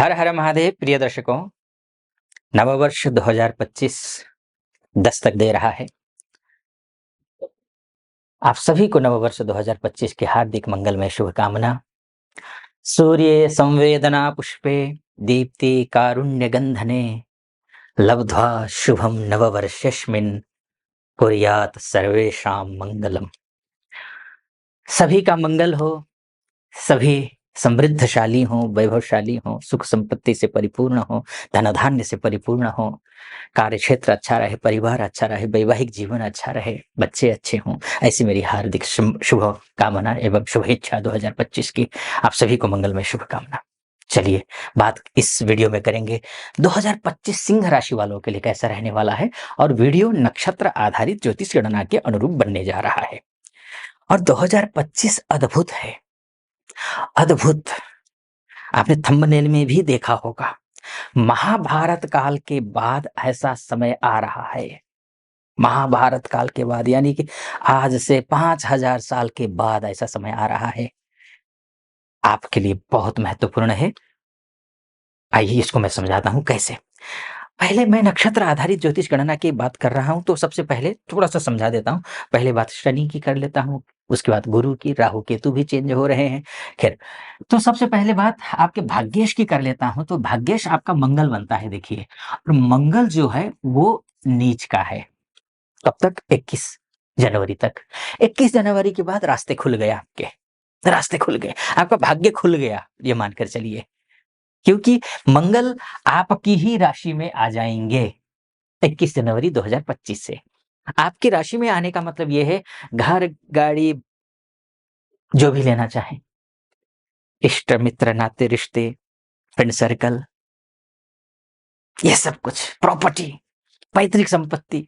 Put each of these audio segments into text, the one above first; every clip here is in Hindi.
हर हर महादेव प्रिय दर्शकों, नववर्ष 2025 दस्तक दे रहा है। आप सभी को नववर्ष 2025 की हार्दिक मंगलमय शुभकामना। सूर्ये संवेदना पुष्पे दीप्ति कारुण्य गंधने लब्ध्वा शुभम नववर्षस्मिन् कुर्यात् सर्वेषां मंगलम। सभी का मंगल हो, सभी समृद्धशाली हों, वैभवशाली हों, सुख संपत्ति से परिपूर्ण हो, धन धान्य से परिपूर्ण हो, कार्य क्षेत्र अच्छा रहे, परिवार अच्छा रहे, वैवाहिक जीवन अच्छा रहे, बच्चे अच्छे हों, ऐसी मेरी हार्दिक शुभ कामना एवं शुभेच्छा 2025 की। आप सभी को मंगलमय शुभकामना। चलिए बात इस वीडियो में करेंगे 2025 सिंह राशि वालों के लिए कैसा रहने वाला है, और वीडियो नक्षत्र आधारित ज्योतिष गणना के अनुरूप बनने जा रहा है। और 2025 अद्भुत है, अद्भुत। आपने थंबनेल में भी देखा होगा, महाभारत काल के बाद ऐसा समय आ रहा है। महाभारत काल के बाद यानी कि आज से 5000 साल के बाद ऐसा समय आ रहा है। आपके लिए बहुत महत्वपूर्ण है। आइए इसको मैं समझाता हूं कैसे। पहले मैं नक्षत्र आधारित ज्योतिष गणना की बात कर रहा हूं, तो सबसे पहले थोड़ा सा समझा देता हूं। पहले बात शनि की कर लेता हूं, उसके बाद गुरु की, राहु केतु भी चेंज हो रहे हैं। खैर, तो सबसे पहले बात आपके भाग्येश की कर लेता हूं। तो भाग्येश आपका मंगल बनता है, देखिए। और मंगल जो है वो नीच का है। कब तक? 21 जनवरी तक। 21 जनवरी के बाद रास्ते खुल गए, आपके रास्ते खुल गए, आपका भाग्य खुल गया, ये मानकर चलिए। क्योंकि मंगल आपकी ही राशि में आ जाएंगे 21 जनवरी 2025 से। आपकी राशि में आने का मतलब यह है, घर गाड़ी जो भी लेना चाहे, इष्ट मित्र नाते रिश्ते, फ्रेंड सर्कल, ये सब कुछ, प्रॉपर्टी, पैतृक संपत्ति,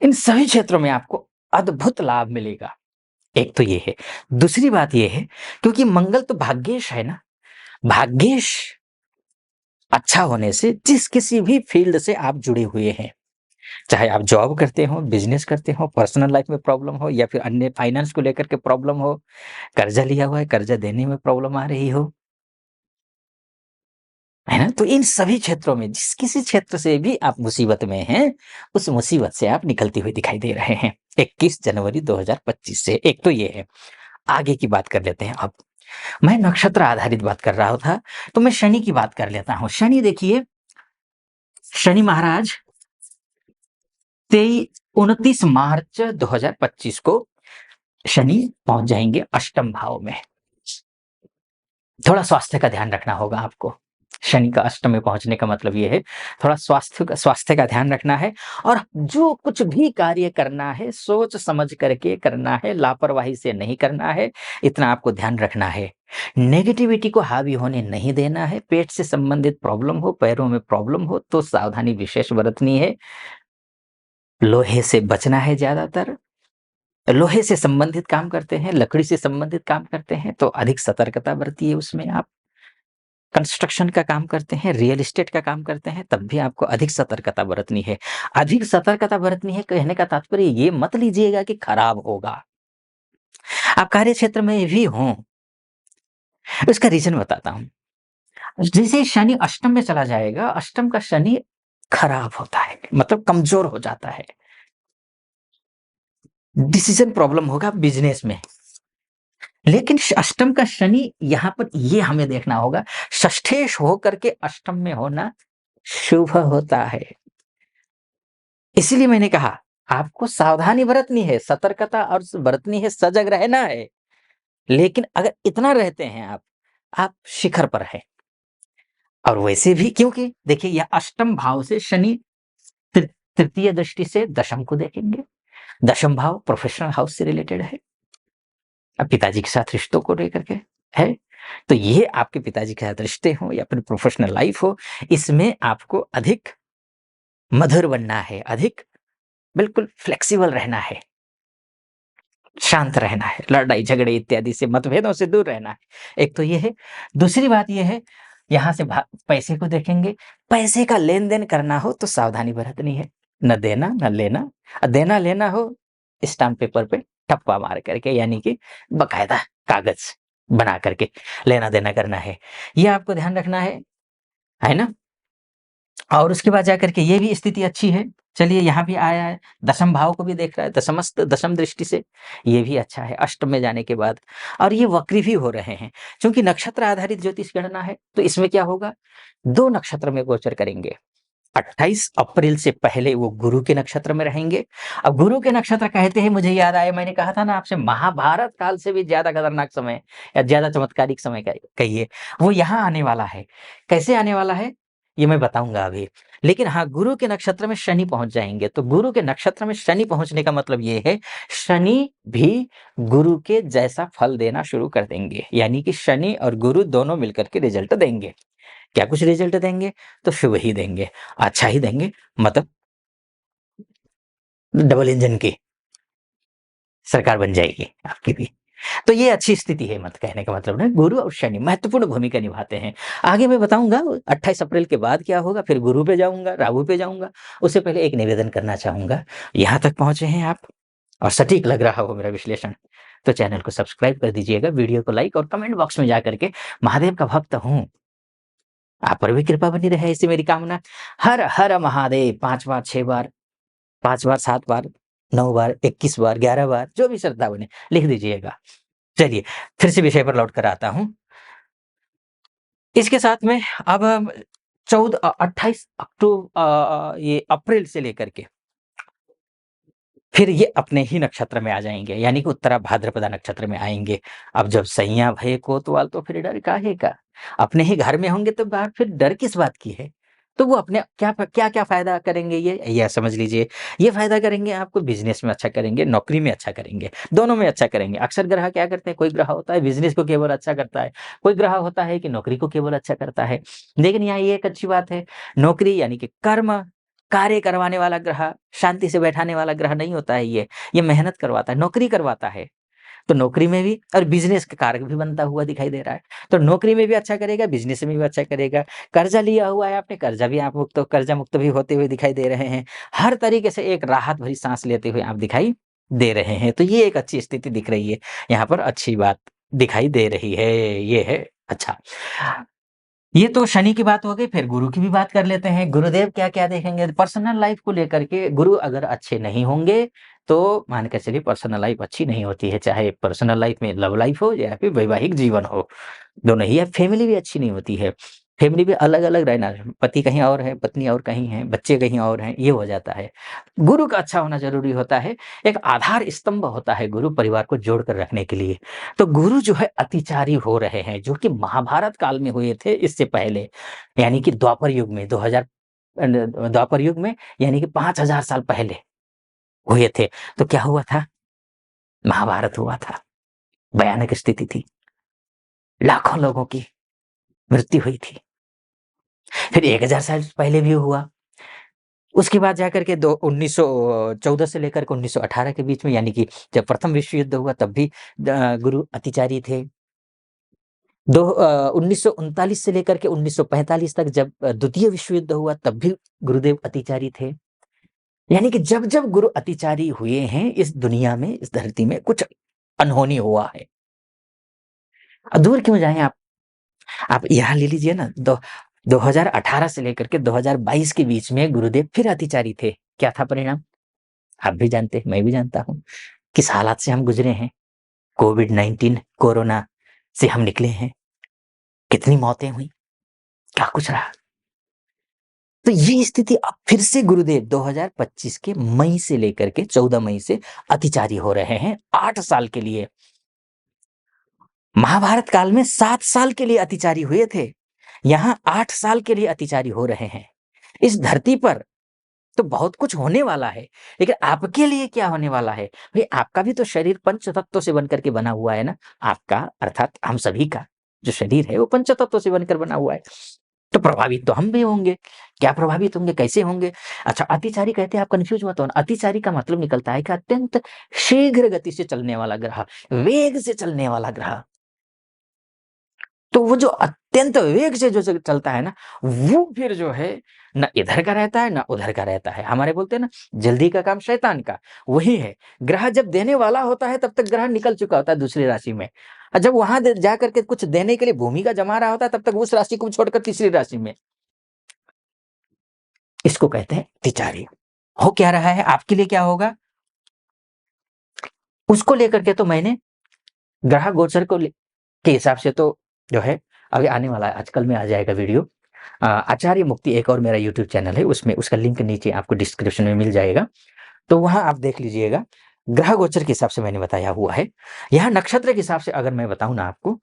इन सभी क्षेत्रों में आपको अद्भुत लाभ मिलेगा। एक तो ये है। दूसरी बात ये है, क्योंकि मंगल तो भाग्येश है ना, भाग्येश अच्छा होने से जिस किसी भी फील्ड से आप जुड़े हुए हैं, चाहे आप जॉब करते हो, बिजनेस करते हो, पर्सनल लाइफ में प्रॉब्लम हो, या फिर अन्य फाइनेंस को लेकर के प्रॉब्लम हो, कर्जा लिया हुआ है, कर्जा देने में प्रॉब्लम आ रही हो, है ना, तो इन सभी क्षेत्रों में जिस किसी क्षेत्र से भी आप मुसीबत में हैं, उस मुसीबत से आप निकलते हुए दिखाई दे रहे हैं 21 जनवरी 2025 से। एक तो ये है। आगे की बात कर लेते हैं। अब मैं नक्षत्र आधारित बात कर रहा था, तो मैं शनि की बात कर लेता हूं। शनि देखिए, शनि महाराज 29 मार्च 2025 को शनि पहुंच जाएंगे अष्टम भाव में। थोड़ा स्वास्थ्य का ध्यान रखना होगा आपको। शनि का अष्टम में पहुंचने का मतलब ये है, थोड़ा स्वास्थ्य का ध्यान रखना है। और जो कुछ भी कार्य करना है, सोच समझ करके करना है, लापरवाही से नहीं करना है, इतना आपको ध्यान रखना है। नेगेटिविटी को हावी होने नहीं देना है। पेट से संबंधित प्रॉब्लम हो, पैरों में प्रॉब्लम हो, तो सावधानी विशेष बरतनी है। लोहे से बचना है ज्यादातर। लोहे से संबंधित काम करते हैं, लकड़ी से संबंधित काम करते हैं, तो अधिक सतर्कता बरतिए उसमें आप। कंस्ट्रक्शन का काम करते हैं, रियल एस्टेट का काम करते हैं, तब भी आपको अधिक सतर्कता बरतनी है। अधिक सतर्कता बरतनी है कहने का तात्पर्य ये मत लीजिएगा कि खराब होगा। आप कार्य क्षेत्र में भी हों, उसका रीजन बताता हूं। जैसे शनि अष्टम में चला जाएगा, अष्टम का शनि खराब होता है, मतलब कमजोर हो जाता है। डिसीजन प्रॉब्लम होगा बिजनेस में। लेकिन अष्टम का शनि यहां पर ये हमें देखना होगा, षष्ठेश होकर के अष्टम में होना शुभ होता है। इसीलिए मैंने कहा आपको सावधानी बरतनी है, सतर्कता और बरतनी है, सजग रहना है। लेकिन अगर इतना रहते हैं आप शिखर पर हैं। और वैसे भी क्योंकि देखिए, यह अष्टम भाव से शनि तृतीय दृष्टि से दशम को देखेंगे। दशम भाव प्रोफेशनल हाउस से रिलेटेड है, अब पिताजी के साथ रिश्तों को लेकर के है। तो ये आपके पिताजी के साथ रिश्ते हो या फिर प्रोफेशनल लाइफ हो, इसमें आपको अधिक मधुर बनना है, अधिक बिल्कुल फ्लेक्सिबल रहना है, शांत रहना है, लड़ाई झगड़े इत्यादि से, मतभेदों से दूर रहना है। एक तो ये है। दूसरी बात ये है, यहां से पैसे को देखेंगे। पैसे का लेन देन करना हो तो सावधानी बरतनी है, न देना न लेना। देना लेना हो स्टाम्प पेपर पे ठप्पा मार करके, यानी कि बकायदा कागज, बना करके लेना-देना करना है। ये आपको ध्यान रखना है ना? और उसके बाद जाकर के ये भी स्थिति अच्छी है। चलिए यहाँ भी आया है, दशम भाव को भी देख रहा है, दशमस्त दशम दृष्टि से, ये भी अच्छा है अष्टम में जाने के बाद। और ये वक्री भी हो रहे हैं, चूँकि नक्षत्र आधारित ज्योतिष गणना है, तो इसमें क्या होगा, 2 नक्षत्र में गोचर करेंगे। 28 अप्रैल से पहले वो गुरु के नक्षत्र में रहेंगे। अब गुरु के नक्षत्र कहते ही मुझे याद आया, मैंने कहा था ना आपसे, महाभारत काल से भी ज़्यादा खतरनाक समय या ज़्यादा चमत्कारिक समय कहिए, वो यहाँ आने वाला है। कैसे आने वाला है, ये मैं बताऊँगा अभी। लेकिन हाँ, गुरु के नक्षत्र में शनि पहुँच जाएँगे, तो गुरु के नक्षत्र में शनि पहुँचने का मतलब ये है, शनि भी गुरु के जैसा फल देना शुरू कर देंगे। यानी कि शनि और गुरु दोनों मिलकर के रिज़ल्ट देंगे। क्या कुछ रिज़ल्ट देंगे? तो शुभ ही देंगे, अच्छा ही देंगे, मतलब डबल इंजन की सरकार बन जाएगी आपकी भी। तो ये अच्छी स्थिति है, मत कहने का मतलब ना, गुरु और शनि महत्वपूर्ण भूमिका निभाते हैं। आगे मैं बताऊँगा 28 अप्रैल के बाद क्या होगा, फिर गुरु पे जाऊँगा, राहु पे जाऊँगा। उससे पहले एक निवेदन करना चाहूँगा, यहाँ तक पहुँचे हैं आप और सटीक लग रहा हो मेरा विश्लेषण, तो चैनल को सब्सक्राइब कर दीजिएगा, वीडियो को लाइक और कमेंट बॉक्स में जाकर के महादेव का भक्त हूँ, आप पर भी कृपा बनी रहे, ऐसी मेरी कामना। हर हर महादेव 5 बार, 6 बार, 5 बार, 7 बार, 9 बार, 21 बार, 11 बार, जो भी श्रद्धा बने, लिख दीजिएगा। चलिए, फिर से विषय पर लौट कर आता हूँ। इसके साथ में अब 28 ये अप्रैल से लेकर के फिर ये अपने ही नक्षत्र में आ जाएँगे, यानी कि उत्तरा भाद्रपदा नक्षत्र में आएँगे। अब जब सैयाँ भये कोतवाल, तो फिर डर काहे का? अपने ही घर में होंगे तो बाहर फिर डर किस बात की है? तो वो अपने क्या-क्या फ़ायदा करेंगे ये समझ लीजिए। ये फ़ायदा करेंगे, आपको बिज़नेस में अच्छा करेंगे, नौकरी में अच्छा करेंगे, दोनों में अच्छा करेंगे। अक्सर ग्रह क्या करते हैं, कोई ग्रह होता है बिज़नेस को केवल अच्छा करता है, कोई ग्रह होता है कि नौकरी को केवल अच्छा करता है। लेकिन यहाँ ये एक अच्छी बात है, नौकरी यानी कि कर्म कार्य करवाने वाला ग्रह, शांति से बैठाने वाला ग्रह नहीं होता है ये मेहनत करवाता है, नौकरी करवाता है। तो नौकरी में भी और बिज़नेस का कारक भी बनता हुआ दिखाई दे रहा है। तो नौकरी में भी अच्छा करेगा, बिज़नेस में भी अच्छा करेगा। कर्ज़ा लिया हुआ है आपने, कर्ज़ा भी आप मुक्त, कर्ज़ा मुक्त भी होते हुए दिखाई दे रहे हैं। हर तरीके से एक राहत भरी साँस लेते हुए आप दिखाई दे रहे हैं। तो ये एक अच्छी स्थिति दिख रही है। यहाँ पर अच्छी बात दिखाई दे रही है, ये है अच्छा। ये तो शनि की बात हो गई, फिर गुरु की भी बात कर लेते हैं। गुरुदेव क्या-क्या देखेंगे? पर्सनल लाइफ़ को लेकर के गुरु अगर अच्छे नहीं होंगे, तो मान के चलिए पर्सनल लाइफ़ अच्छी नहीं होती है, चाहे पर्सनल लाइफ़ में लव लाइफ़ हो या फिर वैवाहिक जीवन हो, दोनों ही है। फैमिली भी अच्छी नहीं होती है। फैमिली भी अलग-अलग रहना, पति कहीं और है, पत्नी और कहीं है, बच्चे कहीं और हैं, ये हो जाता है। गुरु का अच्छा होना ज़रूरी होता है। एक आधार स्तंभ होता है गुरु, परिवार को जोड़ कर रखने के लिए। तो गुरु जो है अतिचारी हो रहे हैं, जो कि महाभारत काल में हुए थे इससे पहले, यानी कि द्वापर युग में 2000 द्वापर युग में, यानी कि 5000 साल पहले हुए थे। तो क्या हुआ था? महाभारत हुआ था। भयानक स्थिति थी। लाखों लोगों की मृत्यु हुई थी। फिर 1000 साल पहले भी हुआ। उसके बाद जाकर के दो 1914 से लेकर के 1918 के बीच में, यानी कि जब प्रथम विश्व युद्ध हुआ तब भी गुरु अतिचारी थे। 1939 से लेकर के 1945 तक जब द्वितीय विश्व युद्ध हुआ तब भी गुरुदेव अतिचारी थे। यानी कि जब-जब गुरु अतिचारी हुए हैं इस दुनिया में, इस धरती में कुछ अनहोनी हुआ है। दूर क्यों जाएँ आप? आप यहाँ ले लीजिए ना, 2018 से लेकर के 2022 के बीच में गुरुदेव फिर अतिचारी थे। क्या था परिणाम? आप भी जानते हैं, मैं भी जानता हूँ। किस हालात से हम गुज़रे हैं। कोविड-19 कोरोना से हम निकले हैं। कितनी मौतें हुई, क्या कुछ रहा। तो ये स्थिति अब फिर से गुरुदेव 2025 के मई से लेकर के 14 मई से अतिचारी हो रहे हैं 8 साल के लिए। महाभारत काल में 7 साल के लिए अतिचारी हुए थे। यहाँ 8 साल के लिए अतिचारी हो रहे हैं। इस धरती पर तो बहुत कुछ होने वाला है, लेकिन आपके लिए क्या होने वाला है? भई आपका भी तो शरीर पंच तत्वों से बनकर के बना हुआ है ना, आपका अर्थात हम सभी का जो शरीर है वो पंच तत्वों से बनकर बना हुआ है। तो प्रभावित तो हम भी होंगे। क्या प्रभावित होंगे, कैसे होंगे? अच्छा, अतिचारी कहते हैं, आप कन्फ्यूज़ मत होना। अतिचारी का मतलब निकलता है कि अत्यंत शीघ्र गति से चलने वाला ग्रह, वेग से चलने वाला ग्रह। तो वो जो अत्यंत वेग से जो चलता है ना, वो फिर जो है ना इधर का रहता है ना उधर का रहता है। हमारे बोलते हैं ना, जल्दी का काम शैतान का, वही है। ग्रह जब देने वाला होता है तब तक ग्रह निकल चुका होता है दूसरी राशि में, और जब वहां जा करके कुछ देने के लिए भूमि का जमा रहा होता है तब तक उस राशि को छोड़कर तीसरी राशि में। इसको कहते हैं तिचारी। हो क्या रहा है, आपके लिए क्या होगा, उसको लेकर के तो मैंने ग्रह गोचर के हिसाब से तो जो है अभी आने वाला है, आजकल में आ जाएगा वीडियो। आचार्य मुक्ति एक और मेरा यूट्यूब चैनल है, उसमें उसका लिंक नीचे आपको डिस्क्रिप्शन में मिल जाएगा, तो वहां आप देख लीजिएगा। ग्रह गोचर के हिसाब से मैंने बताया हुआ है। यहाँ नक्षत्र के हिसाब से अगर मैं बताऊं ना आपको,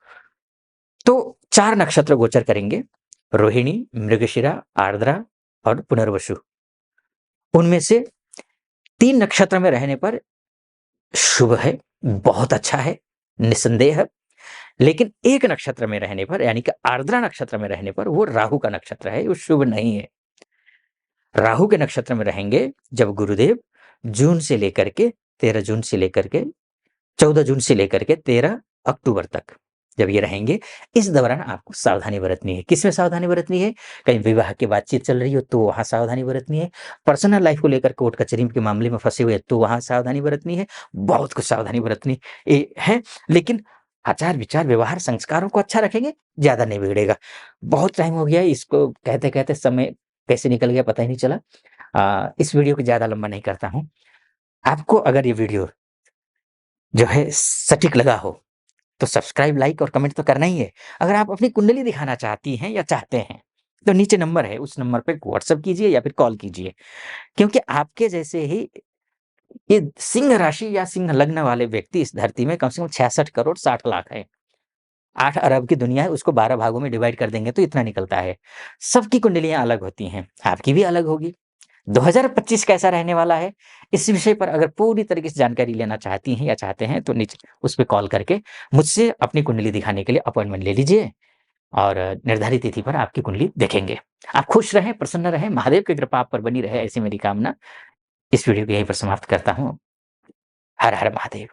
तो 4 नक्षत्र गोचर करेंगे, रोहिणी, मृगशिरा, आर्द्रा और पुनर्वसु। उनमें से 3 नक्षत्र में रहने पर शुभ है, बहुत अच्छा है, निसंदेह। लेकिन एक नक्षत्र में रहने पर, यानी कि आर्द्रा नक्षत्र में रहने पर, वो राहु का नक्षत्र है, वो शुभ नहीं है। राहु के नक्षत्र में रहेंगे जब गुरुदेव जून से लेकर के 13 जून से लेकर के 14 जून से लेकर के 13 अक्टूबर तक जब ये रहेंगे, इस दौरान आपको सावधानी बरतनी है। किसमें सावधानी बरतनी है, कहीं विवाह की बातचीत चल रही हो तो वहां सावधानी बरतनी है, पर्सनल लाइफ को लेकर कोर्ट कचहरी के मामले में फंसे हुए तो वहां सावधानी बरतनी है, बहुत कुछ सावधानी बरतनी है। लेकिन आचार विचार व्यवहार संस्कारों को अच्छा रखेंगे, ज्यादा नहीं बिगड़ेगा। बहुत टाइम हो गया है, इसको कहते कहते समय कैसे निकल गया पता ही नहीं चला। इस वीडियो को ज्यादा लंबा नहीं करता हूँ। आपको अगर ये वीडियो जो है सटीक लगा हो तो सब्सक्राइब, लाइक और कमेंट तो करना ही है। अगर आप अपनी कुंडली दिखाना चाहती हैं या चाहते हैं, तो नीचे नंबर है, उस नंबर पे व्हाट्सएप कीजिए या फिर कॉल कीजिए। क्योंकि आपके जैसे ही ये सिंह राशि या सिंह लग्न वाले व्यक्ति इस धरती में कम से कम 66 करोड़ 60 लाख है। 8 अरब की दुनिया है, उसको 12 भागों में डिवाइड कर देंगे तो इतना निकलता है। सबकी कुंडलियाँ अलग होती हैं, आपकी भी अलग होगी। 2025 कैसा रहने वाला है, इस विषय पर अगर पूरी तरीके से जानकारी लेना चाहती हैं या चाहते हैं, तो नीचे उस पे कॉल करके मुझसे अपनी कुंडली दिखाने के लिए अपॉइंटमेंट ले लीजिए, और निर्धारित तिथि पर आपकी कुंडली देखेंगे। आप खुश रहें, प्रसन्न रहें, महादेव की कृपा आप पर बनी रहे, ऐसी मेरी कामना। इस वीडियो को यहीं पर समाप्त करता हूँ। हर हर महादेव।